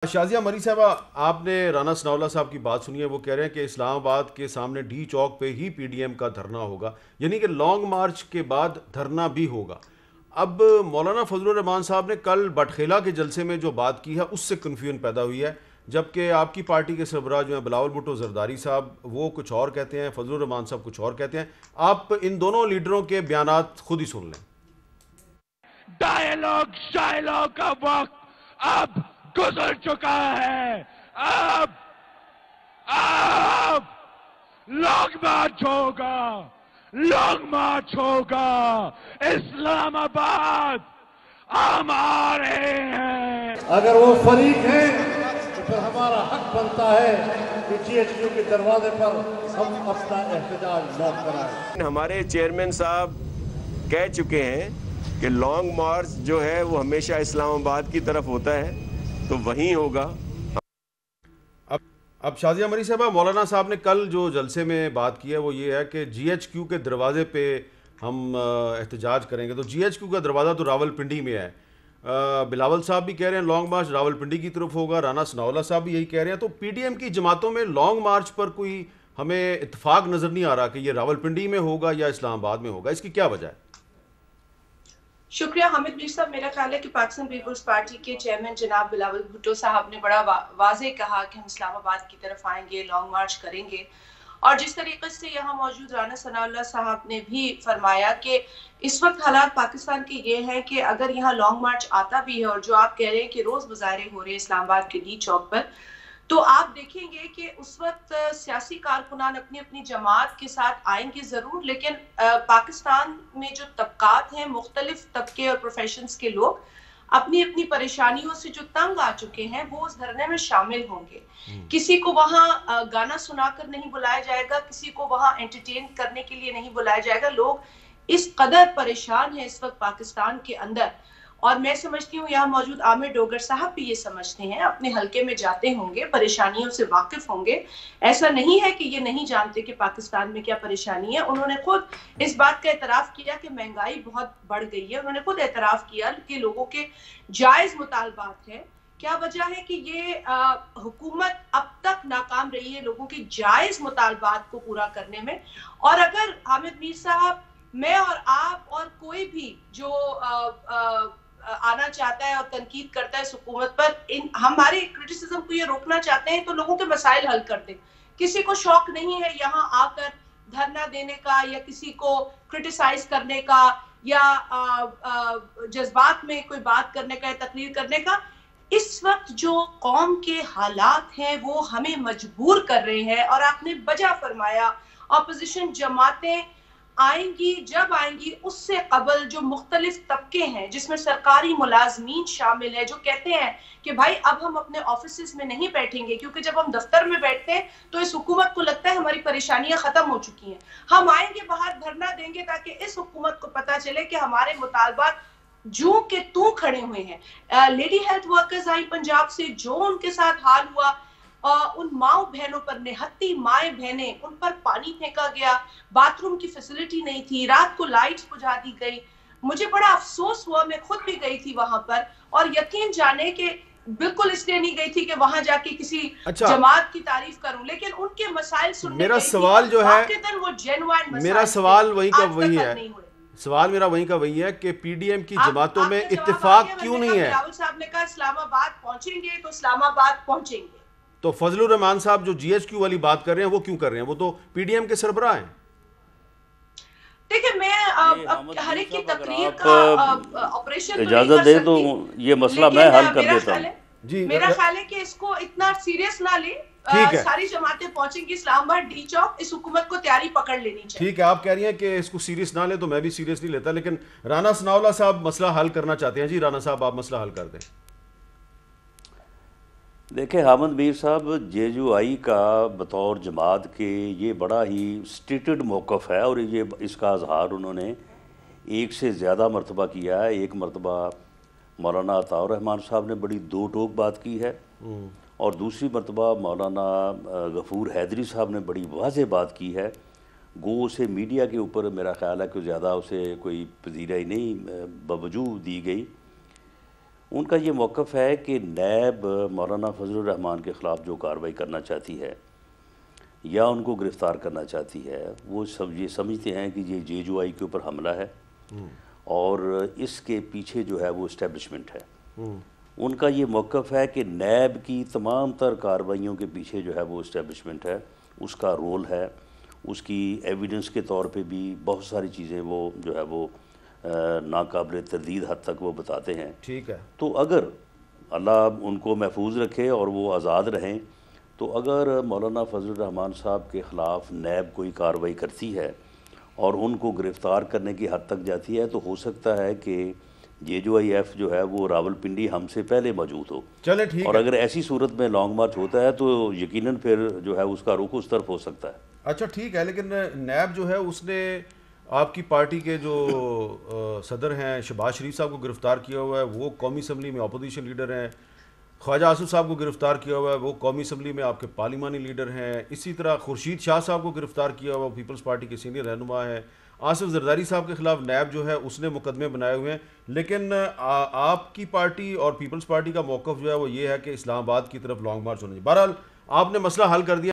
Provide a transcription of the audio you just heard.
شازیہ مری صاحبہ، آپ نے رانا ثناءاللہ صاحب کی بات سنی ہے. وہ کہہ رہے ہیں کہ اسلام آباد کے سامنے ڈی چوک پہ ہی پی ڈی ایم کا دھرنا ہوگا، یعنی کہ لانگ مارچ کے بعد دھرنا بھی ہوگا. اب مولانا فضل الرحمان صاحب نے کل بٹخیلا کے جلسے میں جو بات کی ہے اس سے کنفیوژن پیدا ہوئی ہے، جبکہ آپ کی پارٹی کے سربراہ جو ہیں بلاول بھٹو زرداری صاحب وہ کچھ اور کہتے ہیں، فضل الرحمان صاحب کچھ اور کہتے ہیں. آپ ان دونوں لیڈروں کے بیانات خود ہی سن لیں. ڈائیلاگ شائلاگ کا وقت اب گزر چکا ہے. اب لانگ مارچ ہوگا، لانگ مارچ ہوگا. اسلام آباد ہم آ رہے ہیں. اگر وہ فریق ہیں تو پھر ہمارا حق بنتا ہے کہ جی ایچ کیو کے دروازے پر ہم اپنا احتجاج نوٹ کرائیں. ہمارے چیئرمین صاحب کہہ چکے ہیں کہ لانگ مارچ جو ہے وہ ہمیشہ اسلام آباد کی طرف ہوتا ہے، تو وہیں ہوگا. اب شازیہ مری صاحبہ، مولانا صاحب نے کل جو جلسے میں بات کی ہے وہ یہ ہے کہ جی ایچ کیو کے دروازے پہ ہم احتجاج کریں گے. تو جی ایچ کیو کا دروازہ تو راول پنڈی میں ہے. بلاول صاحب بھی کہہ رہے ہیں لانگ مارچ راول پنڈی کی طرف ہوگا، رانا ثناءاللہ صاحب بھی یہی کہہ رہے ہیں. تو پی ڈی ایم کی جماعتوں میں لانگ مارچ پر کوئی ہمیں اتفاق نظر نہیں آ رہا کہ یہ راول پنڈی میں ہوگا یا اسلام آباد میں ہوگا. اس کی کیا وجہ ہے؟ شکریہ حامد میر صاحب. میرا خیال ہے کہ پاکستان پیپلز پارٹی کے چیئرمین جناب بلاول بھٹو صاحب نے بڑا واضح کہا کہ ہم اسلام آباد کی طرف آئیں گے، لانگ مارچ کریں گے. اور جس طریقے سے یہاں موجود رانا ثناءاللہ صاحب نے بھی فرمایا کہ اس وقت حالات پاکستان کے یہ ہیں کہ اگر یہاں لانگ مارچ آتا بھی ہے، اور جو آپ کہہ رہے ہیں کہ روز مظاہرے ہو رہے ہیں اسلام آباد کے ڈی چوک پر، تو آپ دیکھیں گے کہ اس وقت سیاسی کارکنان اپنی اپنی جماعت کے ساتھ آئیں گے ضرور، لیکن پاکستان میں جو طبقات ہیں، مختلف طبقے اور پروفیشنز کے لوگ اپنی اپنی پریشانیوں سے جو تنگ آ چکے ہیں وہ اس دھرنے میں شامل ہوں گے. کسی کو وہاں گانا سنا کر نہیں بلایا جائے گا، کسی کو وہاں انٹرٹین کرنے کے لیے نہیں بلایا جائے گا. لوگ اس قدر پریشان ہیں اس وقت پاکستان کے اندر، اور میں سمجھتی ہوں یہاں موجود عامر ڈوگر صاحب بھی یہ سمجھتے ہیں، اپنے حلقے میں جاتے ہوں گے، پریشانیوں سے واقف ہوں گے. ایسا نہیں ہے کہ یہ نہیں جانتے کہ پاکستان میں کیا پریشانی ہے. انہوں نے خود اس بات کا اعتراف کیا کہ مہنگائی بہت بڑھ گئی ہے. انہوں نے خود اعتراف کیا کہ لوگوں کے جائز مطالبات ہیں. کیا وجہ ہے کہ یہ حکومت اب تک ناکام رہی ہے لوگوں کے جائز مطالبات کو پورا کرنے میں؟ اور اگر حامد میر صاحب، میں اور آپ اور کوئی بھی جو آنا چاہتا ہے اور تنقید کرتا ہے اس حکومت پر، ہمارے کرٹیسزم کو یہ روکنا چاہتے ہیں تو لوگوں کے مسائل حل کر دیں. کسی کو شوق نہیں ہے یہاں آ کر دھرنا دینے کا، یا کسی کو کرٹیسائز کرنے کا، یا جذبات میں کوئی بات کرنے کا یا تقریر کرنے کا. اس وقت جو قوم کے حالات ہیں وہ ہمیں مجبور کر رہے ہیں. اور آپ نے بجا فرمایا، اپوزیشن جماعتیں آئیں گی، جب آئیں گی اس سے قبل جو مختلف طبقے ہیں جس میں سرکاری ملازمین شامل ہیں، جو کہتے ہیں کہ بھائی اب ہم اپنے آفیسز میں نہیں بیٹھیں گے، کیونکہ جب ہم دفتر میں بیٹھتے ہیں تو اس حکومت کو لگتا ہے ہماری پریشانیاں ختم ہو چکی ہیں. ہم آئیں گے، باہر دھرنا دیں گے تاکہ اس حکومت کو پتہ چلے کہ ہمارے مطالبات جو کہ تو کھڑے ہوئے ہیں. لیڈی ہیلتھ ورکرز آئی پنجاب سے، جو ان کے ساتھ حال ہوا، ان ماؤں بہنوں پر، نہتی مائیں بہنیں، ان پر پانی پھینکا گیا، باتھ روم کی فیسلٹی نہیں تھی، رات کو لائٹس بجھا دی گئی. مجھے بڑا افسوس ہوا، میں خود بھی گئی تھی وہاں پر، اور یقین جانے کہ بالکل اس لیے نہیں گئی تھی کہ وہاں جا کے کسی جماعت کی تعریف کروں، لیکن ان کے مسائل سننے میرا گئی تھی. سوال جو ہے، وہ جینوائن مسائل، میرا سوال وہی کا آج تک وہی حل ہے، نہیں ہوئے. سوال میرا وہیں کا وہی ہے کہ پی ڈی ایم کی جماعتوں میں اتفاق کیوں نہیں ہے؟ راول صاحب نے کہا اسلام آباد پہنچیں گے تو اسلام آباد پہنچیں گے. تو فضل الرحمان صاحب جو جی ایچ کیو والی بات کر رہے ہیں وہ کیوں کر رہے ہیں؟ وہ تو پی ڈی ایم کے سربراہ ہیں. دیکھیں، میں ہر ایک کی تقریر کا آپریشن اجازت دے تو یہ مسئلہ میں حل کر دیتا ہوں. جی، میرا خیال ہے کہ اس کو اتنا سیریس نہ لیں. ساری جماعتیں پہنچیں گی اسلام آباد ڈی چوک. اس حکومت کو تیاری پکڑ لینی چاہیے. ٹھیک ہے، آپ کہہ رہی ہیں کہ اس کو سیریس نہ لیں تو میں بھی سیریس نہیں لیتا، لیکن رانا ثناءاللہ صاحب مسئلہ حل کرنا چاہتے ہیں. جی رانا صاحب، آپ مسئلہ حل کر دیں. دیکھیں حامد میر صاحب، جے یو آئی کا بطور جماعت کے یہ بڑا ہی سٹیٹڈ موقف ہے، اور یہ اس کا اظہار انہوں نے ایک سے زیادہ مرتبہ کیا ہے. ایک مرتبہ مولانا عطاء الرحمان صاحب نے بڑی دو ٹوک بات کی ہے، اور دوسری مرتبہ مولانا غفور حیدری صاحب نے بڑی واضح بات کی ہے. گو اسے میڈیا کے اوپر میرا خیال ہے کہ زیادہ اسے کوئی پذیرائی نہیں بوجود دی گئی. ان کا یہ موقف ہے کہ نیب مولانا فضل الرحمان کے خلاف جو کارروائی کرنا چاہتی ہے یا ان کو گرفتار کرنا چاہتی ہے، وہ سب یہ سمجھتے ہیں کہ یہ جے جو آئی کے اوپر حملہ ہے اور اس کے پیچھے جو ہے وہ اسٹیبلشمنٹ ہے۔ ان کا یہ موقف ہے کہ نیب کی تمام تر کارروائیوں کے پیچھے جو ہے وہ اسٹیبلشمنٹ ہے، اس کا رول ہے، اس کی ایویڈنس کے طور پہ بھی بہت ساری چیزیں وہ جو ہے وہ ناقابل تردید حد تک وہ بتاتے ہیں۔ ٹھیک ہے، تو اگر اللہ ان کو محفوظ رکھے اور وہ آزاد رہیں، تو اگر مولانا فضل الرحمان صاحب کے خلاف نیب کوئی کارروائی کرتی ہے اور ان کو گرفتار کرنے کی حد تک جاتی ہے، تو ہو سکتا ہے کہ جے جو آئی ایف جو ہے وہ راول پنڈی ہم سے پہلے موجود ہو، چلیں ٹھیک اور ہے۔ اگر ایسی صورت میں لانگ مارچ ہوتا ہے تو یقیناً پھر جو ہے اس کا رخ اس طرف ہو سکتا ہے۔ اچھا ٹھیک ہے، لیکن نیب جو ہے اس نے آپ کی پارٹی کے جو صدر ہیں شہباز شریف صاحب کو گرفتار کیا ہوا ہے، وہ قومی اسمبلی میں اپوزیشن لیڈر ہیں۔ خواجہ آصف صاحب کو گرفتار کیا ہوا ہے، وہ قومی اسمبلی میں آپ کے پارلیمانی لیڈر ہیں۔ اسی طرح خورشید شاہ صاحب کو گرفتار کیا ہوا، وہ پیپلز پارٹی کے سینئر رہنما ہیں۔ آصف زرداری صاحب کے خلاف نیب جو ہے اس نے مقدمے بنائے ہوئے ہیں، لیکن آپ کی پارٹی اور پیپلز پارٹی کا موقف جو ہے وہ یہ ہے کہ اسلام آباد کی طرف لانگ مارچ ہونا چاہیے۔ بہرحال آپ نے مسئلہ حل کر دیا۔